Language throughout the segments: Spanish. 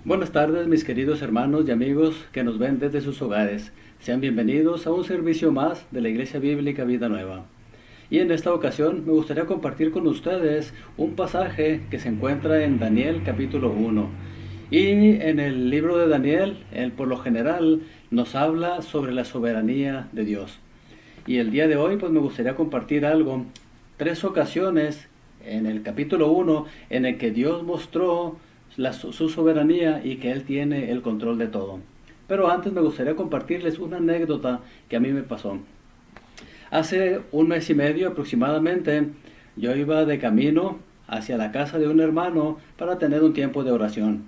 Buenas tardes, mis queridos hermanos y amigos que nos ven desde sus hogares. Sean bienvenidos a un servicio más de la Iglesia Bíblica Vida Nueva. Y en esta ocasión me gustaría compartir con ustedes un pasaje que se encuentra en Daniel capítulo 1. Y en el libro de Daniel, por lo general, nos habla sobre la soberanía de Dios. Y el día de hoy pues me gustaría compartir algo, 3 ocasiones en el capítulo 1 en el que Dios mostró su soberanía y que Él tiene el control de todo. Pero antes me gustaría compartirles una anécdota que a mí me pasó. Hace un mes y medio aproximadamente, yo iba de camino hacia la casa de un hermano para tener un tiempo de oración.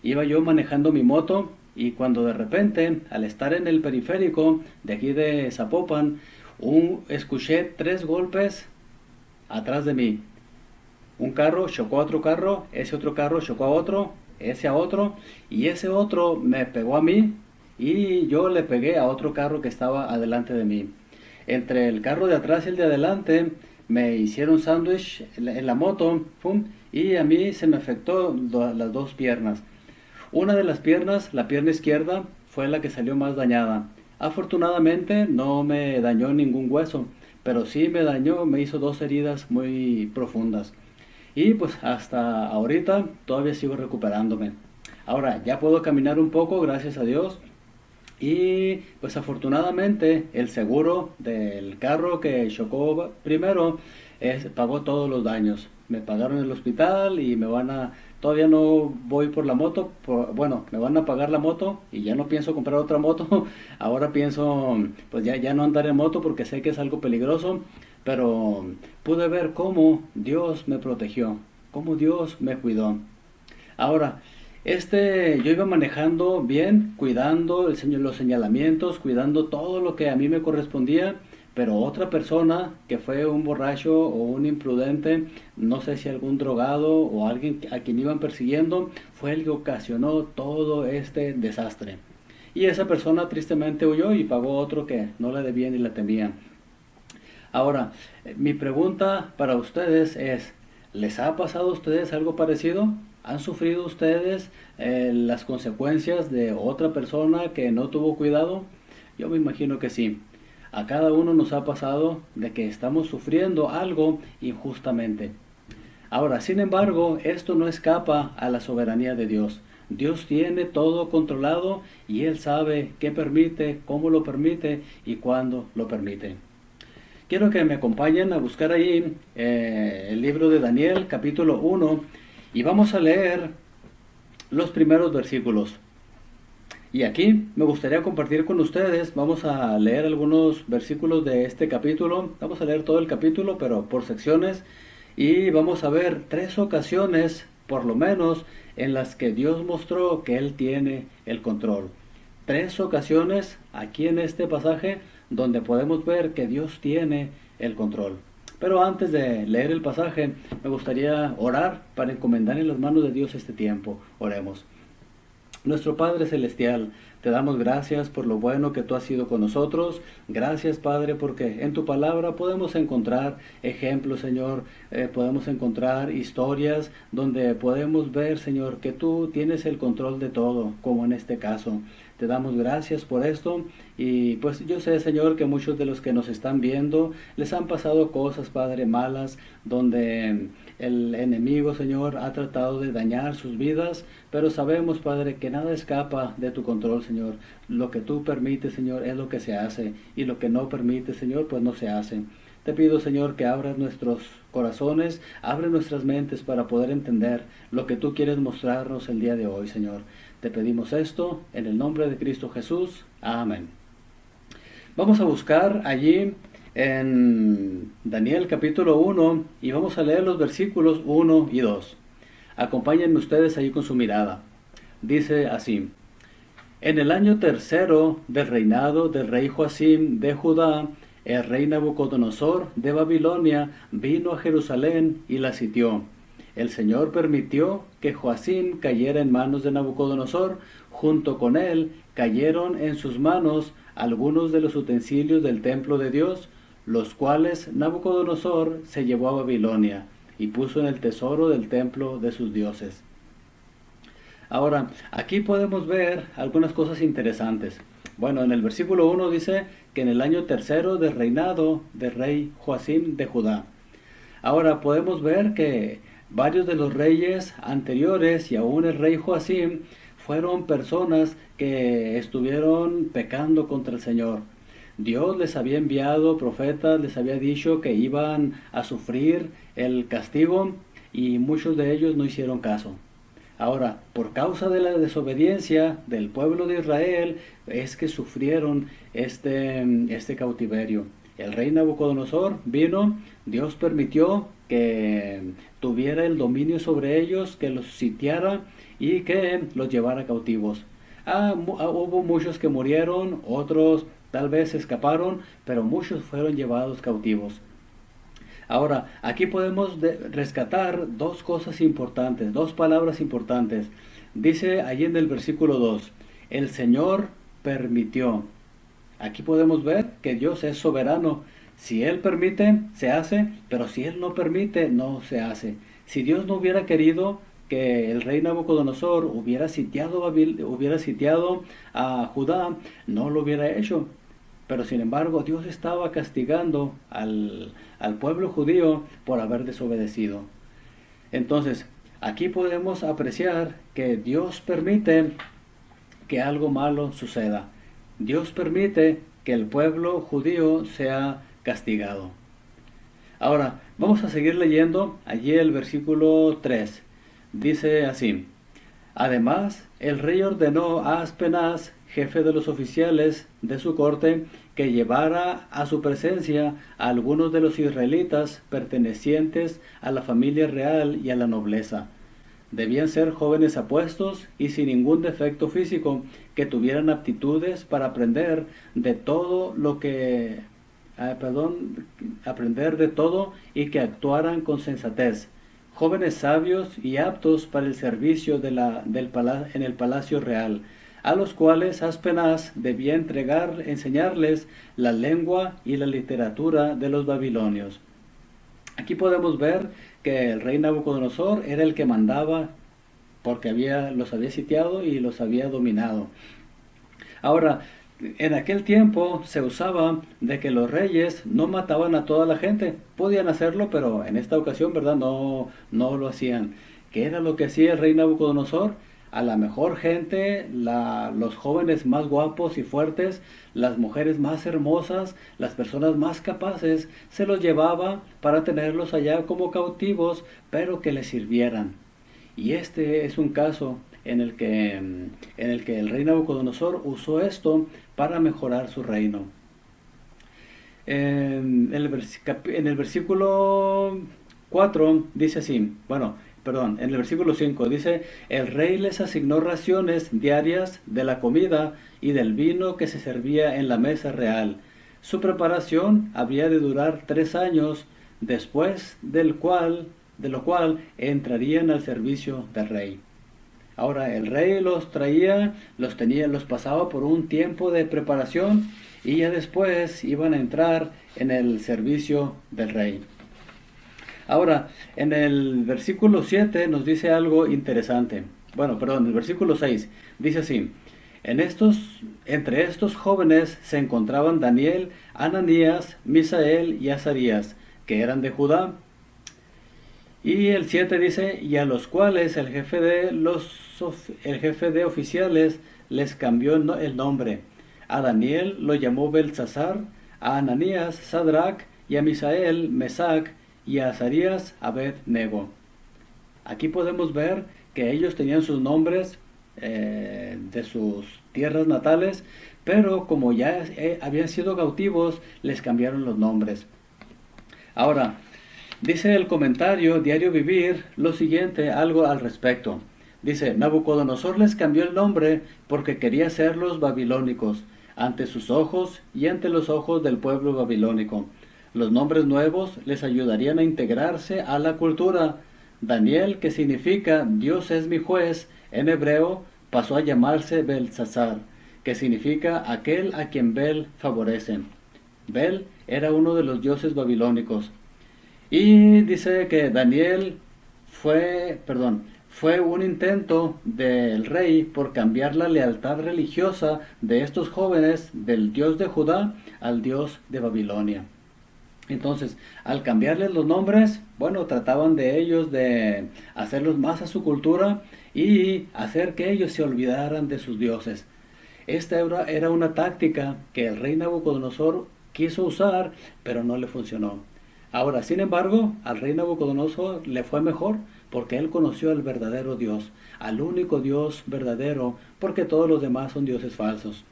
Iba yo manejando mi moto y cuando de repente, al estar en el periférico de aquí de Zapopan, escuché 3 golpes atrás de mí. Un carro chocó a otro carro, ese otro carro chocó a otro, ese a otro, y ese otro me pegó a mí y yo le pegué a otro carro que estaba adelante de mí. Entre el carro de atrás y el de adelante me hicieron sándwich en la moto, ¡pum! Y a mí se me afectó las 2 piernas. Una de las piernas, la pierna izquierda, fue la que salió más dañada. Afortunadamente no me dañó ningún hueso, pero sí me hizo 2 heridas muy profundas. Y pues hasta ahorita todavía sigo recuperándome. Ahora ya puedo caminar un poco, gracias a Dios. Y pues afortunadamente el seguro del carro que chocó primero pagó todos los daños. Me pagaron el hospital y todavía no voy por la moto, bueno, me van a pagar la moto y ya no pienso comprar otra moto. Ahora pienso pues ya no andar en moto porque sé que es algo peligroso, pero pude ver cómo Dios me protegió, cómo Dios me cuidó. Ahora, yo iba manejando bien, cuidando los señalamientos, cuidando todo lo que a mí me correspondía, pero otra persona que fue un borracho o un imprudente, no sé si algún drogado o alguien a quien iban persiguiendo, fue el que ocasionó todo este desastre. Y esa persona tristemente huyó y pagó otro que no le debía ni le temía. Ahora, mi pregunta para ustedes es, ¿les ha pasado a ustedes algo parecido? ¿Han sufrido ustedes las consecuencias de otra persona que no tuvo cuidado? Yo me imagino que sí. A cada uno nos ha pasado de que estamos sufriendo algo injustamente. Ahora, sin embargo, esto no escapa a la soberanía de Dios. Dios tiene todo controlado y Él sabe qué permite, cómo lo permite y cuándo lo permite. Quiero que me acompañen a buscar ahí el libro de Daniel, capítulo 1, y vamos a leer los primeros versículos. Y aquí me gustaría compartir con ustedes, vamos a leer algunos versículos de este capítulo, vamos a leer todo el capítulo, pero por secciones, y vamos a ver 3 ocasiones, por lo menos, en las que Dios mostró que Él tiene el control. 3 ocasiones aquí en este pasaje donde podemos ver que Dios tiene el control. Pero antes de leer el pasaje, me gustaría orar para encomendar en las manos de Dios este tiempo. Oremos. Nuestro Padre Celestial, te damos gracias por lo bueno que tú has sido con nosotros. Gracias, Padre, porque en tu palabra podemos encontrar ejemplos, Señor. Podemos encontrar historias donde podemos ver, Señor, que tú tienes el control de todo, como en este caso. Te damos gracias por esto y pues yo sé, Señor, que muchos de los que nos están viendo les han pasado cosas, Padre, malas, donde el enemigo, Señor, ha tratado de dañar sus vidas, pero sabemos, Padre, que nada escapa de tu control, Señor. Lo que tú permites, Señor, es lo que se hace y lo que no permites, Señor, pues no se hace. Te pido, Señor, que abras nuestros corazones, abre nuestras mentes para poder entender lo que tú quieres mostrarnos el día de hoy, Señor. Te pedimos esto en el nombre de Cristo Jesús. Amén. Vamos a buscar allí en Daniel capítulo 1 y vamos a leer los versículos 1 y 2. Acompáñenme ustedes ahí con su mirada. Dice así: En el año tercero del reinado del rey Joacim de Judá, el rey Nabucodonosor de Babilonia vino a Jerusalén y la sitió. El Señor permitió que Joacim cayera en manos de Nabucodonosor. Junto con él cayeron en sus manos algunos de los utensilios del templo de Dios, los cuales Nabucodonosor se llevó a Babilonia y puso en el tesoro del templo de sus dioses. Ahora, aquí podemos ver algunas cosas interesantes. Bueno, en el versículo 1 dice que en el año tercero del reinado del rey Joacim de Judá. Ahora podemos ver que varios de los reyes anteriores y aún el rey Joacim fueron personas que estuvieron pecando contra el Señor. Dios les había enviado profetas, les había dicho que iban a sufrir el castigo y muchos de ellos no hicieron caso. Ahora, por causa de la desobediencia del pueblo de Israel, es que sufrieron este cautiverio. El rey Nabucodonosor vino, Dios permitió que tuviera el dominio sobre ellos, que los sitiara y que los llevara cautivos. Hubo muchos que murieron, otros tal vez escaparon, pero muchos fueron llevados cautivos. Ahora, aquí podemos rescatar dos cosas importantes, dos palabras importantes. Dice allí en el versículo 2, el Señor permitió. Aquí podemos ver que Dios es soberano. Si Él permite, se hace, pero si Él no permite, no se hace. Si Dios no hubiera querido que el rey Nabucodonosor hubiera sitiado a Judá, no lo hubiera hecho. Pero sin embargo, Dios estaba castigando al pueblo judío por haber desobedecido. Entonces, aquí podemos apreciar que Dios permite que algo malo suceda. Dios permite que el pueblo judío sea castigado. Ahora, vamos a seguir leyendo allí el versículo 3. Dice así: además, el rey ordenó a Aspenaz, jefe de los oficiales de su corte, que llevara a su presencia a algunos de los israelitas pertenecientes a la familia real y a la nobleza. Debían ser jóvenes apuestos y sin ningún defecto físico, que tuvieran aptitudes para aprender de todo aprender de todo y que actuaran con sensatez. Jóvenes sabios y aptos para el servicio en el palacio real, a los cuales Aspenaz debía enseñarles la lengua y la literatura de los babilonios. Aquí podemos ver que el rey Nabucodonosor era el que mandaba, porque los había sitiado y los había dominado. Ahora, en aquel tiempo se usaba de que los reyes no mataban a toda la gente. Podían hacerlo, pero en esta ocasión, ¿verdad? No lo hacían. ¿Qué era lo que hacía el rey Nabucodonosor? A la mejor gente, los jóvenes más guapos y fuertes, las mujeres más hermosas, las personas más capaces, se los llevaba para tenerlos allá como cautivos, pero que les sirvieran. Y este es un caso en el que el rey Nabucodonosor usó esto para mejorar su reino. En el versículo 4 dice así, en el versículo 5 dice: el rey les asignó raciones diarias de la comida y del vino que se servía en la mesa real. Su preparación habría de durar 3 años, después de lo cual entrarían al servicio del rey. Ahora, el rey los pasaba por un tiempo de preparación y ya después iban a entrar en el servicio del rey. Ahora, en el versículo 7 nos dice algo interesante. El versículo 6 dice así: entre estos jóvenes se encontraban Daniel, Ananías, Misael y Azarías, que eran de Judá. Y el 7 dice: y a los cuales el jefe de oficiales les cambió el nombre. A Daniel lo llamó Beltsasar, a Ananías Sadrach, y a Misael Mesac, y a Azarías Abed-nego. Aquí podemos ver que ellos tenían sus nombres de sus tierras natales, pero como ya habían sido cautivos, les cambiaron los nombres. Ahora, dice el comentario Diario Vivir lo siguiente, algo al respecto. Dice: Nabucodonosor les cambió el nombre porque quería serlos babilónicos, ante sus ojos y ante los ojos del pueblo babilónico. Los nombres nuevos les ayudarían a integrarse a la cultura. Daniel, que significa Dios es mi juez, en hebreo pasó a llamarse Beltsasar, que significa aquel a quien Bel favorece. Bel era uno de los dioses babilónicos. Y dice que Daniel fue fue un intento del rey por cambiar la lealtad religiosa de estos jóvenes del Dios de Judá al Dios de Babilonia. Entonces, al cambiarles los nombres, bueno, trataban de ellos de hacerlos más a su cultura y hacer que ellos se olvidaran de sus dioses. Esta era una táctica que el rey Nabucodonosor quiso usar, pero no le funcionó. Ahora, sin embargo, al rey Nabucodonosor le fue mejor porque él conoció al verdadero Dios, al único Dios verdadero, porque todos los demás son dioses falsos.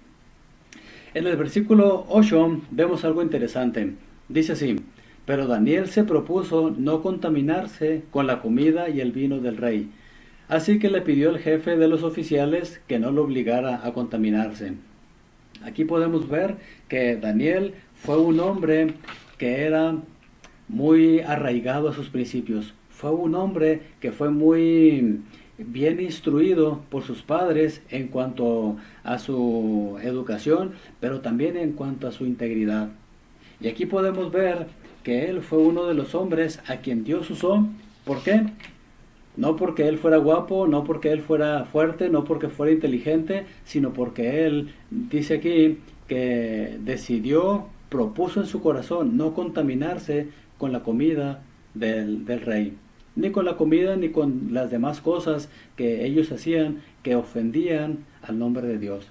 En el versículo 8 vemos algo interesante. Dice así: pero Daniel se propuso no contaminarse con la comida y el vino del rey. Así que le pidió al jefe de los oficiales que no lo obligara a contaminarse. Aquí podemos ver que Daniel fue un hombre que era muy arraigado a sus principios. Fue un hombre que fue muy bien instruido por sus padres en cuanto a su educación, pero también en cuanto a su integridad. Y aquí podemos ver que él fue uno de los hombres a quien Dios usó. ¿Por qué? No porque él fuera guapo, no porque él fuera fuerte, no porque fuera inteligente, sino porque él dice aquí que propuso en su corazón no contaminarse con la comida del rey, ni con la comida ni con las demás cosas que ellos hacían que ofendían al nombre de Dios.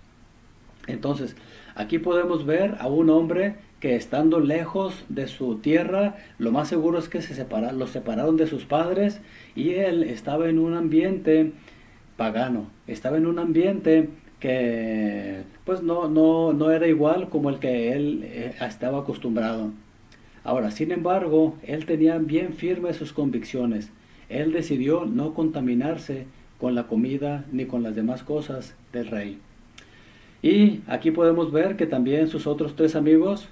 Entonces, aquí podemos ver a un hombre que estando lejos de su tierra, lo más seguro es que los separaron de sus padres y él estaba en un ambiente pagano, estaba en un ambiente que pues no era igual como el que él estaba acostumbrado. Ahora, sin embargo, él tenía bien firmes sus convicciones. Él decidió no contaminarse con la comida ni con las demás cosas del rey. Y aquí podemos ver que también sus otros 3 amigos,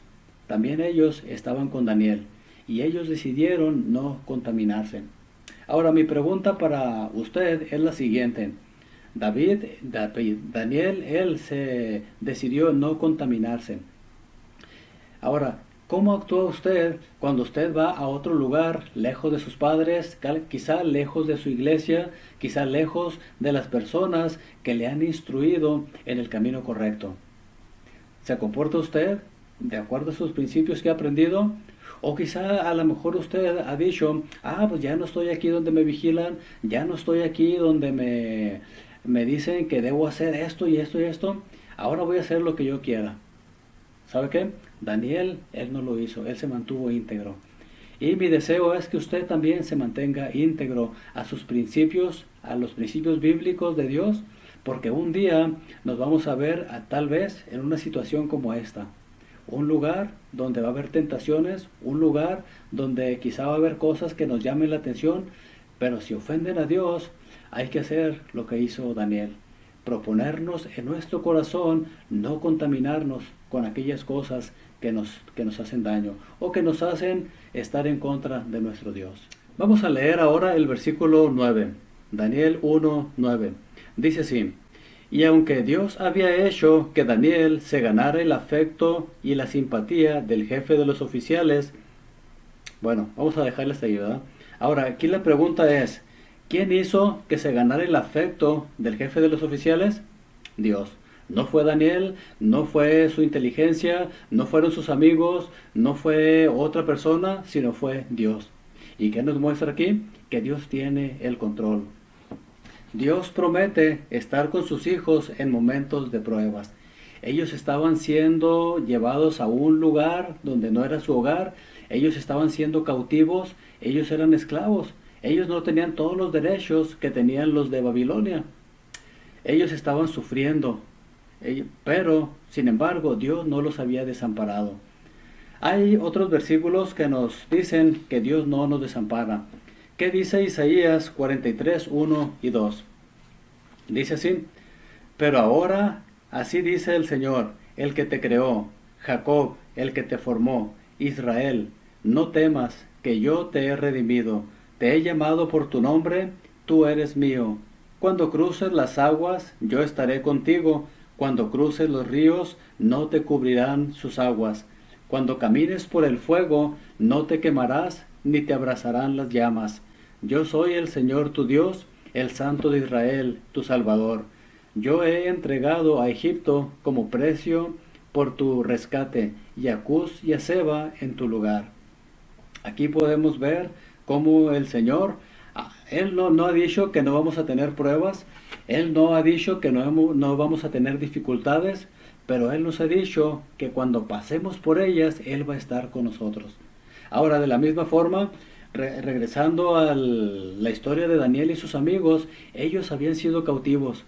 también ellos estaban con Daniel y ellos decidieron no contaminarse. Ahora mi pregunta para usted es la siguiente. Daniel, él se decidió no contaminarse. Ahora, ¿cómo actúa usted cuando usted va a otro lugar, lejos de sus padres, quizá lejos de su iglesia, quizá lejos de las personas que le han instruido en el camino correcto? ¿Se comporta usted de acuerdo a sus principios que ha aprendido? O quizá a lo mejor usted ha dicho, pues ya no estoy aquí donde me vigilan, ya no estoy aquí donde me dicen que debo hacer esto y esto y esto, ahora voy a hacer lo que yo quiera. ¿Sabe qué? Daniel, él no lo hizo, él se mantuvo íntegro. Y mi deseo es que usted también se mantenga íntegro a sus principios, a los principios bíblicos de Dios, porque un día nos vamos a ver tal vez en una situación como esta. Un lugar donde va a haber tentaciones, un lugar donde quizá va a haber cosas que nos llamen la atención, pero si ofenden a Dios, hay que hacer lo que hizo Daniel. Proponernos en nuestro corazón no contaminarnos con aquellas cosas que nos hacen daño o que nos hacen estar en contra de nuestro Dios. Vamos a leer ahora el versículo 9, Daniel 1:9. Dice así: y aunque Dios había hecho que Daniel se ganara el afecto y la simpatía del jefe de los oficiales, bueno, vamos a dejarle hasta ahí, ¿verdad? Ahora, aquí la pregunta es, ¿quién hizo que se ganara el afecto del jefe de los oficiales? Dios. No fue Daniel, no fue su inteligencia, no fueron sus amigos, no fue otra persona, sino fue Dios. ¿Y qué nos muestra aquí? Que Dios tiene el control. Dios promete estar con sus hijos en momentos de pruebas. Ellos estaban siendo llevados a un lugar donde no era su hogar, ellos estaban siendo cautivos, ellos eran esclavos, ellos no tenían todos los derechos que tenían los de Babilonia. Ellos estaban sufriendo, pero sin embargo Dios no los había desamparado. Hay otros versículos que nos dicen que Dios no nos desampara. ¿Qué dice Isaías 43, 1 y 2? Dice así: pero ahora, así dice el Señor, el que te creó, Jacob, el que te formó, Israel, no temas, que yo te he redimido, te he llamado por tu nombre, tú eres mío. Cuando cruces las aguas, yo estaré contigo, cuando cruces los ríos, no te cubrirán sus aguas. Cuando camines por el fuego, no te quemarás, ni te abrazarán las llamas. Yo soy el Señor tu Dios, el Santo de Israel, tu Salvador. Yo he entregado a Egipto como precio por tu rescate, y a Cus y a Seba en tu lugar. Aquí podemos ver cómo el Señor, Él no ha dicho que no vamos a tener pruebas, Él no ha dicho que no vamos a tener dificultades, pero Él nos ha dicho que cuando pasemos por ellas, Él va a estar con nosotros. Ahora, de la misma forma, regresando a la historia de Daniel y sus amigos, ellos habían sido cautivos.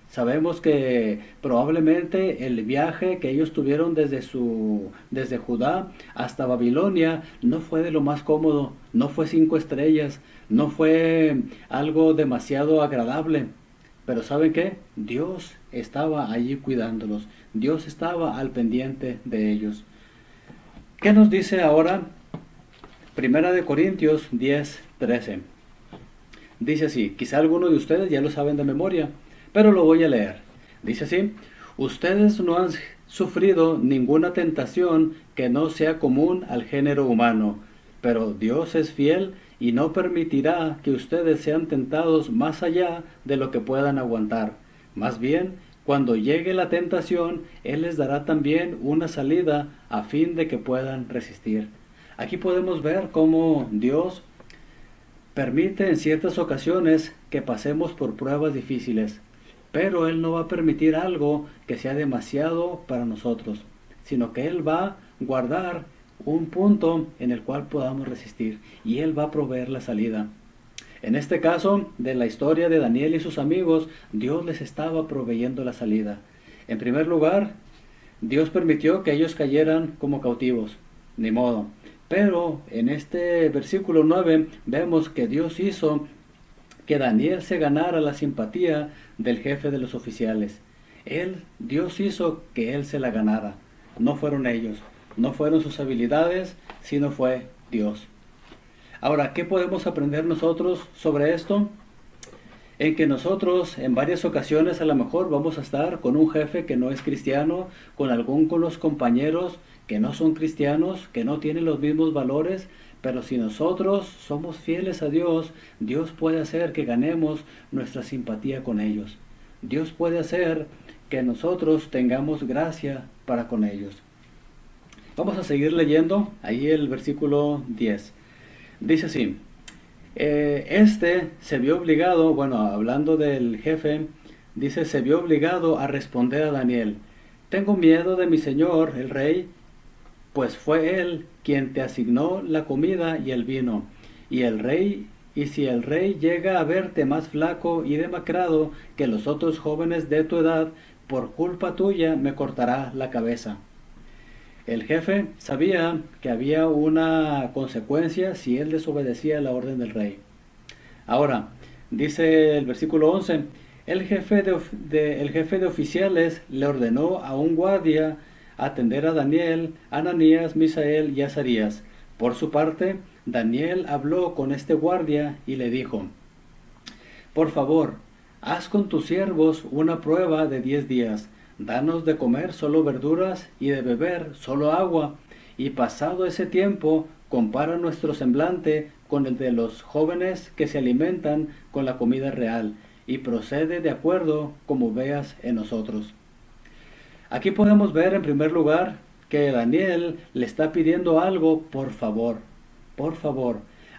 Sabemos que probablemente el viaje que ellos tuvieron desde Judá hasta Babilonia no fue de lo más cómodo, no fue 5 estrellas, no fue algo demasiado agradable. Pero ¿saben qué? Dios estaba allí cuidándolos, Dios estaba al pendiente de ellos. ¿Qué nos dice ahora? Primera de Corintios 10:13. Dice así, quizá algunos de ustedes ya lo saben de memoria, pero lo voy a leer. Dice así, ustedes no han sufrido ninguna tentación que no sea común al género humano, pero Dios es fiel y no permitirá que ustedes sean tentados más allá de lo que puedan aguantar. Más bien, cuando llegue la tentación, Él les dará también una salida a fin de que puedan resistir. Aquí podemos ver cómo Dios permite en ciertas ocasiones que pasemos por pruebas difíciles, pero Él no va a permitir algo que sea demasiado para nosotros, sino que Él va a guardar un punto en el cual podamos resistir y Él va a proveer la salida. En este caso, de la historia de Daniel y sus amigos, Dios les estaba proveyendo la salida. En primer lugar, Dios permitió que ellos cayeran como cautivos, ni modo. Pero en este versículo 9 vemos que Dios hizo que Daniel se ganara la simpatía del jefe de los oficiales. Dios hizo que él se la ganara. No fueron ellos, no fueron sus habilidades, sino fue Dios. Ahora, ¿qué podemos aprender nosotros sobre esto? En que nosotros en varias ocasiones a lo mejor vamos a estar con un jefe que no es cristiano, con los compañeros que no son cristianos, que no tienen los mismos valores, pero si nosotros somos fieles a Dios, Dios puede hacer que ganemos nuestra simpatía con ellos. Dios puede hacer que nosotros tengamos gracia para con ellos. Vamos a seguir leyendo ahí el versículo 10. Dice así, se vio obligado, bueno, hablando del jefe, dice, se vio obligado a responder a Daniel, tengo miedo de mi señor, el rey, pues fue él quien te asignó la comida y el vino, y si el rey llega a verte más flaco y demacrado que los otros jóvenes de tu edad, por culpa tuya me cortará la cabeza. El jefe sabía que había una consecuencia si él desobedecía la orden del rey. Ahora, dice el versículo 11, el jefe de oficiales le ordenó a un guardia atender a Daniel, Ananías, Misael y Azarías. Por su parte, Daniel habló con este guardia y le dijo, por favor, haz con tus siervos una prueba de 10 días. Danos de comer solo verduras y de beber solo agua, y pasado ese tiempo, compara nuestro semblante con el de los jóvenes que se alimentan con la comida real, y procede de acuerdo como veas en nosotros. Aquí podemos ver en primer lugar que Daniel le está pidiendo algo por favor,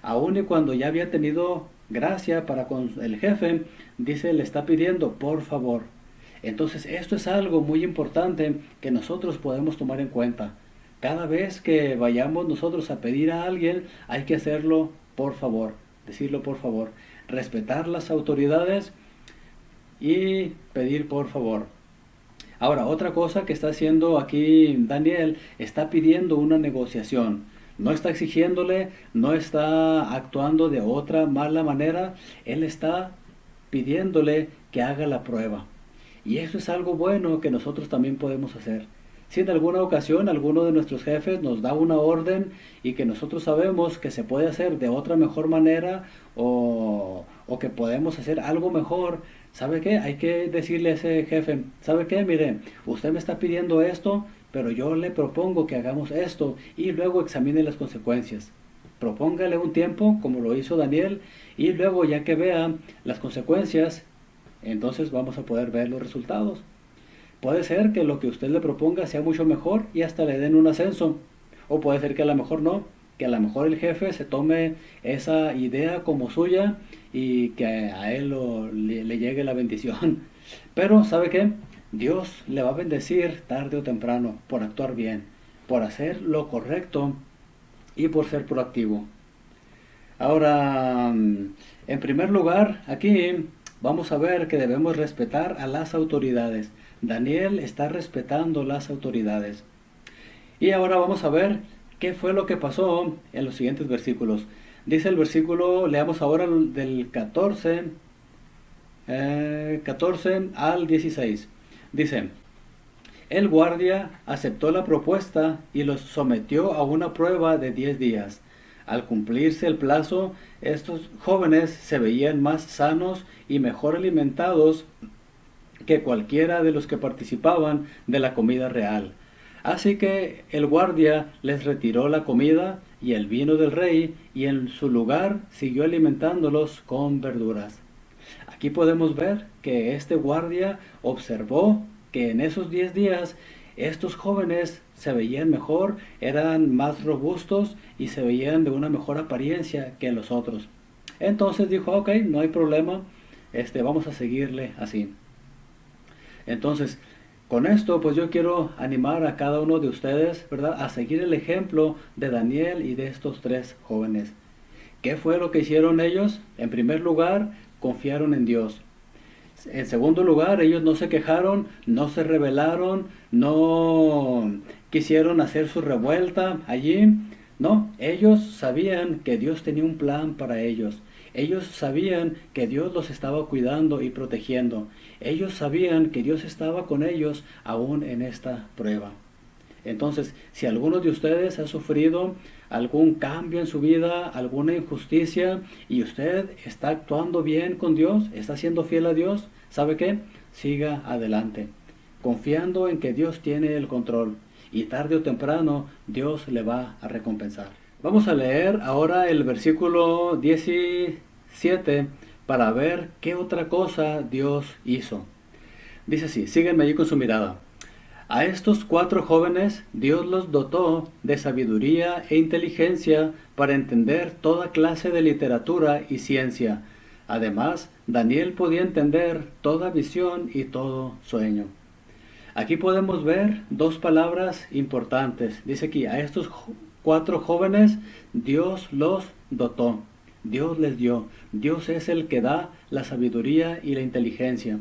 aun y cuando ya había tenido gracia para con el jefe, dice, le está pidiendo por favor. Entonces esto es algo muy importante que nosotros podemos tomar en cuenta. Cada vez que vayamos nosotros a pedir a alguien, hay que hacerlo por favor, decirlo por favor, respetar las autoridades y pedir por favor. Ahora, otra cosa que está haciendo aquí Daniel, está pidiendo una negociación. No está exigiéndole, no está actuando de otra mala manera, él está pidiéndole que haga la prueba. Y eso es algo bueno que nosotros también podemos hacer. Si en alguna ocasión alguno de nuestros jefes nos da una orden y que nosotros sabemos que se puede hacer de otra mejor manera o que podemos hacer algo mejor, ¿sabe qué? Hay que decirle a ese jefe, ¿sabe qué? Mire, usted me está pidiendo esto, pero yo le propongo que hagamos esto y luego examine las consecuencias. propóngale un tiempo como lo hizo Daniel y luego ya que vea las consecuencias, entonces vamos a poder ver los resultados. Puede ser que lo que usted le proponga sea mucho mejor y hasta le den un ascenso. O puede ser que a lo mejor no, que a lo mejor el jefe se tome esa idea como suya y que a él le llegue la bendición. Pero, ¿sabe qué? Dios le va a bendecir tarde o temprano por actuar bien, por hacer lo correcto y por ser proactivo. Ahora, en primer lugar, aquí vamos a ver que debemos respetar a las autoridades. Daniel está respetando las autoridades. Y ahora vamos a ver qué fue lo que pasó en los siguientes versículos. Dice el versículo, leamos ahora del 14 al 16. Dice, el guardia aceptó la propuesta y los sometió a una prueba de 10 días. Al cumplirse el plazo, estos jóvenes se veían más sanos y mejor alimentados que cualquiera de los que participaban de la comida real. Así que el guardia les retiró la comida y el vino del rey y en su lugar siguió alimentándolos con verduras. Aquí podemos ver que este guardia observó que en esos 10 días estos jóvenes se veían mejor, eran más robustos y se veían de una mejor apariencia que los otros. Entonces dijo, ok, no hay problema, vamos a seguirle así. Entonces, con esto, pues yo quiero animar a cada uno de ustedes, ¿verdad?, a seguir el ejemplo de Daniel y de estos 3 jóvenes. ¿Qué fue lo que hicieron ellos? En primer lugar, confiaron en Dios. En segundo lugar, ellos no se quejaron, no se rebelaron, no quisieron hacer su revuelta allí. No, ellos sabían que Dios tenía un plan para ellos. Ellos sabían que Dios los estaba cuidando y protegiendo. Ellos sabían que Dios estaba con ellos aún en esta prueba. Entonces, si alguno de ustedes ha sufrido algún cambio en su vida, alguna injusticia, y usted está actuando bien con Dios, está siendo fiel a Dios, ¿sabe qué? Siga adelante, confiando en que Dios tiene el control, y tarde o temprano Dios le va a recompensar. Vamos a leer ahora el versículo 17 para ver qué otra cosa Dios hizo. Dice así, síguenme allí con su mirada. A estos 4 jóvenes Dios los dotó de sabiduría e inteligencia para entender toda clase de literatura y ciencia. Además, Daniel podía entender toda visión y todo sueño. Aquí podemos ver 2 palabras importantes. Dice aquí, a estos 4 jóvenes Dios los dotó. Dios les dio. Dios es el que da la sabiduría y la inteligencia.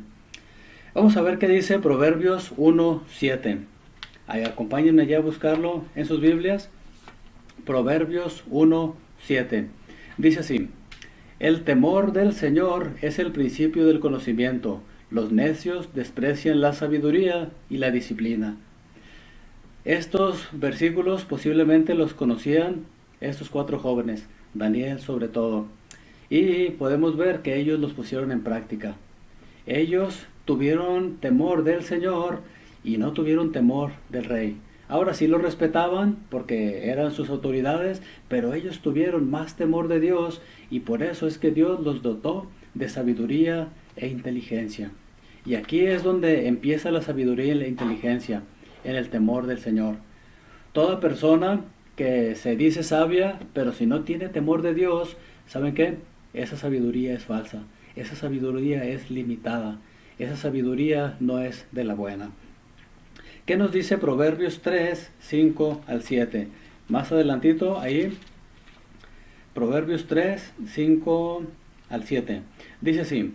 Vamos a ver qué dice Proverbios 1:7. Acompáñenme ya a buscarlo en sus Biblias. Proverbios 1:7. Dice así, el temor del Señor es el principio del conocimiento. Los necios desprecian la sabiduría y la disciplina. Estos versículos posiblemente los conocían estos 4 jóvenes, Daniel sobre todo. Y podemos ver que ellos los pusieron en práctica. Ellos tuvieron temor del Señor y no tuvieron temor del rey. Ahora sí lo respetaban porque eran sus autoridades, pero ellos tuvieron más temor de Dios y por eso es que Dios los dotó de sabiduría e inteligencia. Y aquí es donde empieza la sabiduría y la inteligencia, en el temor del Señor. Toda persona que se dice sabia, pero si no tiene temor de Dios, ¿saben qué? Esa sabiduría es falsa, esa sabiduría es limitada. Esa sabiduría no es de la buena. ¿Qué nos dice Proverbios 3, 5 al 7? Más adelantito, ahí, Proverbios 3, 5 al 7. Dice así,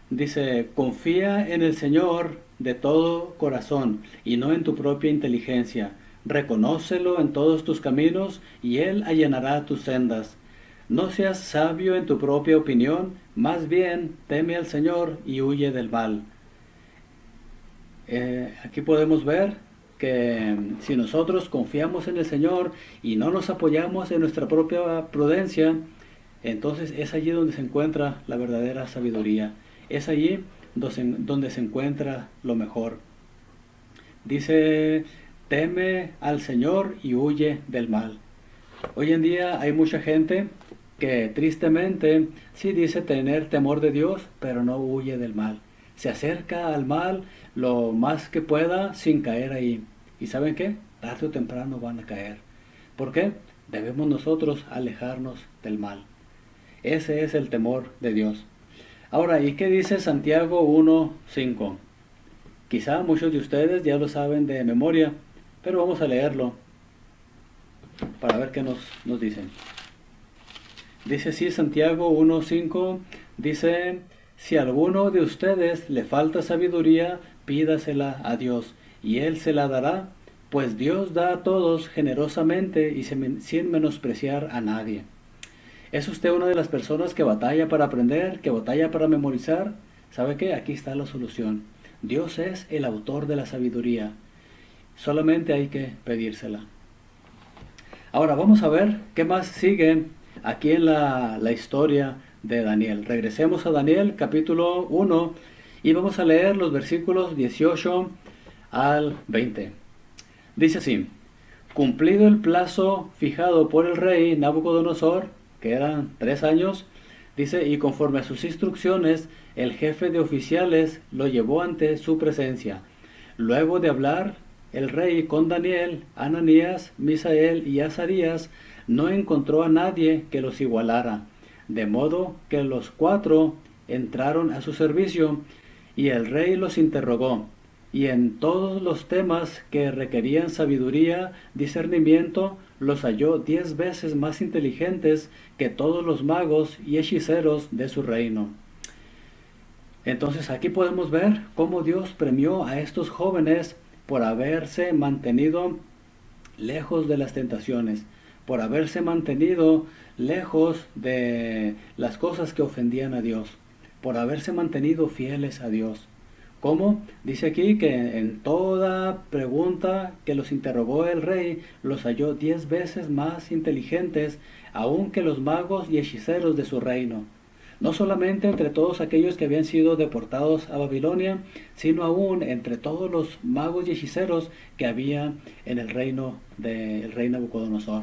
dice, confía en el Señor de todo corazón y no en tu propia inteligencia. Reconócelo en todos tus caminos y Él allanará tus sendas. No seas sabio en tu propia opinión, más bien teme al Señor y huye del mal. Aquí podemos ver que si nosotros confiamos en el Señor y no nos apoyamos en nuestra propia prudencia, entonces es allí donde se encuentra la verdadera sabiduría. Es allí donde se encuentra lo mejor. Dice, teme al Señor y huye del mal. Hoy en día hay mucha gente que tristemente sí dice tener temor de Dios, pero no huye del mal. Se acerca al mal lo más que pueda sin caer ahí. ¿Y saben qué? Tarde o temprano van a caer. ¿Por qué? Debemos nosotros alejarnos del mal. Ese es el temor de Dios. Ahora, ¿y qué dice Santiago 1:5? Quizá muchos de ustedes ya lo saben de memoria, pero vamos a leerlo para ver qué nos dicen. Dice así Santiago 1:5, dice, si a alguno de ustedes le falta sabiduría, pídasela a Dios, y Él se la dará, pues Dios da a todos generosamente y sin menospreciar a nadie. ¿Es usted una de las personas que batalla para aprender, que batalla para memorizar? ¿Sabe qué? Aquí está la solución. Dios es el autor de la sabiduría. Solamente hay que pedírsela. Ahora vamos a ver qué más sigue aquí en la historia de Daniel. Regresemos a Daniel capítulo 1 y vamos a leer los versículos 18 al 20. Dice así, cumplido el plazo fijado por el rey Nabucodonosor, que eran 3 años, dice, y conforme a sus instrucciones, el jefe de oficiales lo llevó ante su presencia. Luego de hablar el rey con Daniel, Ananías, Misael y Azarías, no encontró a nadie que los igualara, de modo que los 4 entraron a su servicio, y el rey los interrogó, y en todos los temas que requerían sabiduría, discernimiento, los halló 10 veces más inteligentes que todos los magos y hechiceros de su reino. Entonces aquí podemos ver cómo Dios premió a estos jóvenes por haberse mantenido lejos de las tentaciones, por haberse mantenido lejos de las cosas que ofendían a Dios, por haberse mantenido fieles a Dios. ¿Cómo? Dice aquí que en toda pregunta que los interrogó el rey, los halló 10 veces más inteligentes aún que los magos y hechiceros de su reino. No solamente entre todos aquellos que habían sido deportados a Babilonia, sino aún entre todos los magos y hechiceros que había en el reino del rey Nabucodonosor.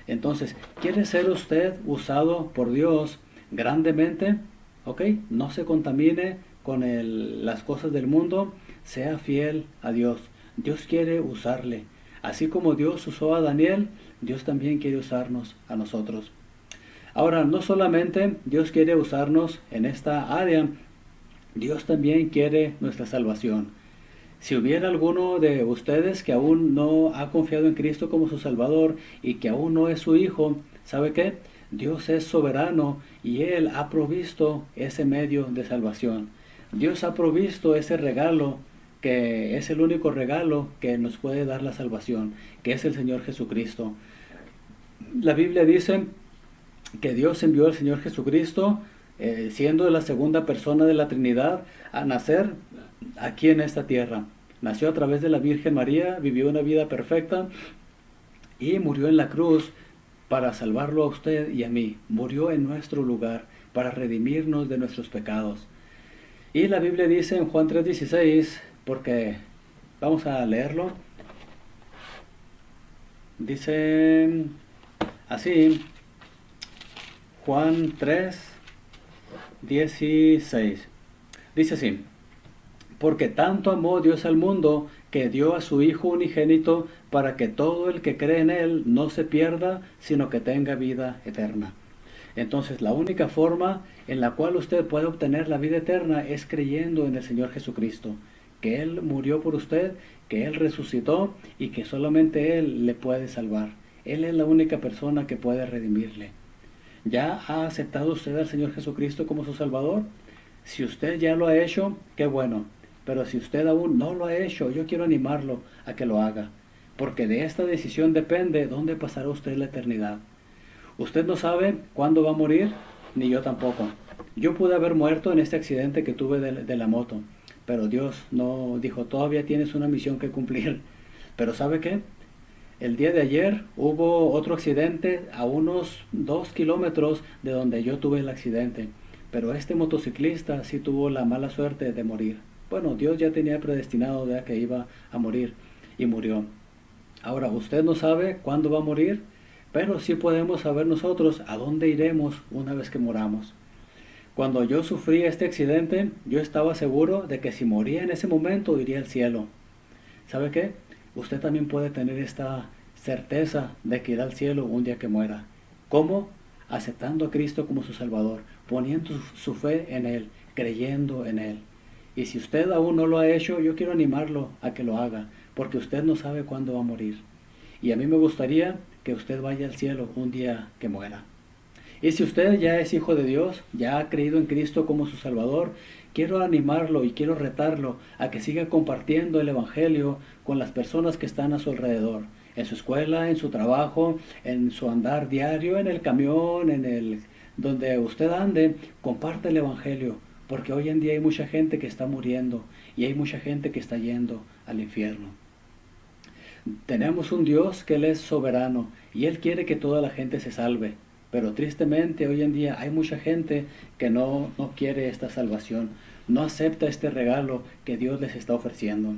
Entonces, ¿quiere ser usted usado por Dios grandemente? ¿Ok? No se contamine con las cosas del mundo, sea fiel a Dios. Dios quiere usarle. Así como Dios usó a Daniel, Dios también quiere usarnos a nosotros. Ahora, no solamente Dios quiere usarnos en esta área, Dios también quiere nuestra salvación. Si hubiera alguno de ustedes que aún no ha confiado en Cristo como su Salvador y que aún no es su hijo, ¿sabe qué? Dios es soberano y Él ha provisto ese medio de salvación. Dios ha provisto ese regalo que es el único regalo que nos puede dar la salvación, que es el Señor Jesucristo. La Biblia dice que Dios envió al Señor Jesucristo, siendo la segunda persona de la Trinidad, a nacer aquí en esta tierra. Nació a través de la Virgen María, vivió una vida perfecta y murió en la cruz para salvarlo a usted y a mí. Murió en nuestro lugar para redimirnos de nuestros pecados. Y la Biblia dice en Juan 3:16, porque vamos a leerlo, dice así, Juan 3:16, dice así, porque tanto amó Dios al mundo que dio a su Hijo unigénito para que todo el que cree en Él no se pierda, sino que tenga vida eterna. Entonces la única forma en la cual usted puede obtener la vida eterna es creyendo en el Señor Jesucristo, que Él murió por usted, que Él resucitó y que solamente Él le puede salvar. Él es la única persona que puede redimirle. ¿Ya ha aceptado usted al Señor Jesucristo como su Salvador? Si usted ya lo ha hecho, qué bueno. Pero si usted aún no lo ha hecho, yo quiero animarlo a que lo haga. Porque de esta decisión depende dónde pasará usted la eternidad. Usted no sabe cuándo va a morir, ni yo tampoco. Yo pude haber muerto en este accidente que tuve de la moto. Pero Dios no dijo, todavía tienes una misión que cumplir. Pero ¿sabe qué? El día de ayer hubo otro accidente a unos 2 kilómetros de donde yo tuve el accidente. Pero este motociclista sí tuvo la mala suerte de morir. Bueno, Dios ya tenía predestinado ya que iba a morir y murió. Ahora, usted no sabe cuándo va a morir, pero sí podemos saber nosotros a dónde iremos una vez que moramos. Cuando yo sufrí este accidente, yo estaba seguro de que si moría en ese momento iría al cielo. ¿Sabe qué? Usted también puede tener esta certeza de que irá al cielo un día que muera. ¿Cómo? Aceptando a Cristo como su Salvador, poniendo su fe en Él, creyendo en Él. Y si usted aún no lo ha hecho, yo quiero animarlo a que lo haga, porque usted no sabe cuándo va a morir. Y a mí me gustaría que usted vaya al cielo un día que muera. Y si usted ya es hijo de Dios, ya ha creído en Cristo como su Salvador, quiero animarlo y quiero retarlo a que siga compartiendo el Evangelio con las personas que están a su alrededor, en su escuela, en su trabajo, en su andar diario, en el camión, donde usted ande, comparte el Evangelio, porque hoy en día hay mucha gente que está muriendo y hay mucha gente que está yendo al infierno. Tenemos un Dios que Él es soberano y Él quiere que toda la gente se salve. Pero tristemente hoy en día hay mucha gente que no quiere esta salvación, no acepta este regalo que Dios les está ofreciendo.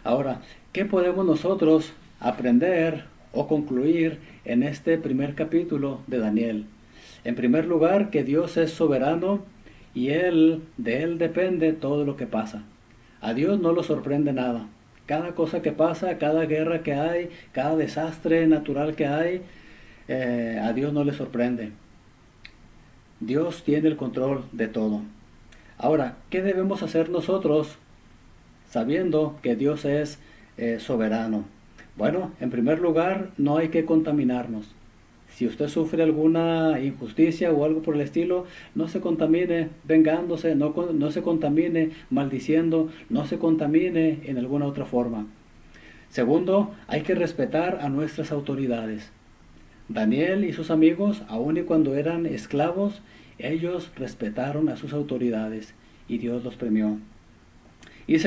Ahora, ¿qué podemos nosotros aprender o concluir en este primer capítulo de Daniel? En primer lugar, que Dios es soberano y de Él depende todo lo que pasa. A Dios no lo sorprende nada. Cada cosa que pasa, cada guerra que hay, cada desastre natural que hay, a Dios no le sorprende. Dios tiene el control de todo. Ahora, ¿qué debemos hacer nosotros sabiendo que Dios es soberano? Bueno, en primer lugar, no hay que contaminarnos. Si usted sufre alguna injusticia o algo por el estilo, no se contamine vengándose, no se contamine maldiciendo, no se contamine en alguna otra forma. Segundo, hay que respetar a nuestras autoridades. Daniel y sus amigos, aun y cuando eran esclavos, ellos respetaron a sus autoridades y Dios los premió. Y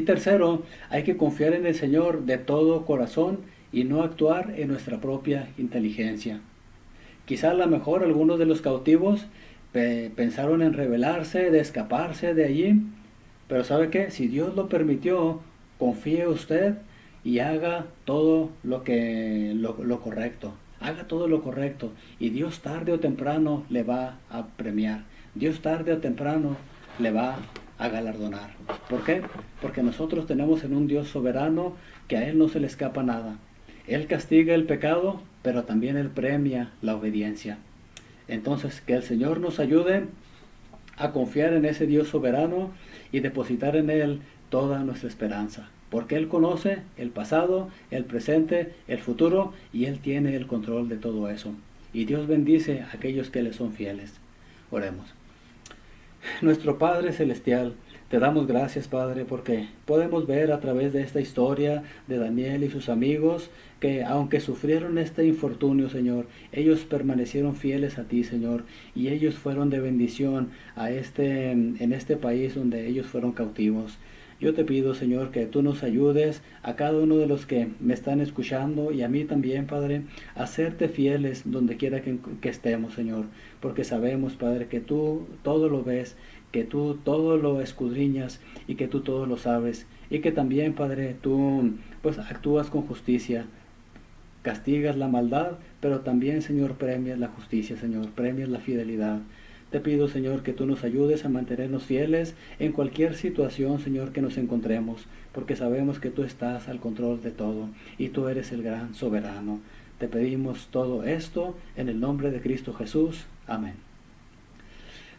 tercero, hay que confiar en el Señor de todo corazón y no actuar en nuestra propia inteligencia. Quizá a lo mejor algunos de los cautivos pensaron en rebelarse, de escaparse de allí, pero ¿sabe qué? Si Dios lo permitió, confíe usted y haga todo lo correcto. Haga todo lo correcto y Dios tarde o temprano le va a premiar. Dios tarde o temprano le va a galardonar. ¿Por qué? Porque nosotros tenemos en un Dios soberano que a Él no se le escapa nada. Él castiga el pecado, pero también Él premia la obediencia. Entonces, que el Señor nos ayude a confiar en ese Dios soberano y depositar en Él toda nuestra esperanza. Porque Él conoce el pasado, el presente, el futuro y Él tiene el control de todo eso. Y Dios bendice a aquellos que le son fieles. Oremos. Nuestro Padre Celestial, te damos gracias, Padre, porque podemos ver a través de esta historia de Daniel y sus amigos que aunque sufrieron este infortunio, Señor, ellos permanecieron fieles a ti, Señor, y ellos fueron de bendición en este país donde ellos fueron cautivos. Yo te pido, Señor, que tú nos ayudes a cada uno de los que me están escuchando y a mí también, Padre, a serte fieles donde quiera que estemos, Señor, porque sabemos, Padre, que tú todo lo ves, que tú todo lo escudriñas y que tú todo lo sabes y que también, Padre, tú pues actúas con justicia, castigas la maldad, pero también, Señor, premias la justicia, Señor, premias la fidelidad. Te pido, Señor, que tú nos ayudes a mantenernos fieles en cualquier situación, Señor, que nos encontremos, porque sabemos que tú estás al control de todo y tú eres el gran soberano. Te pedimos todo esto en el nombre de Cristo Jesús. Amén.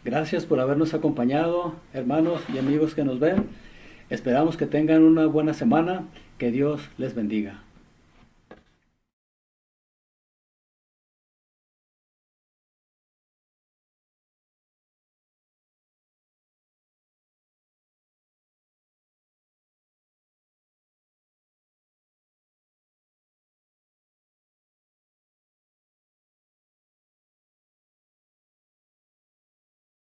Gracias por habernos acompañado, hermanos y amigos que nos ven. Esperamos que tengan una buena semana. Que Dios les bendiga.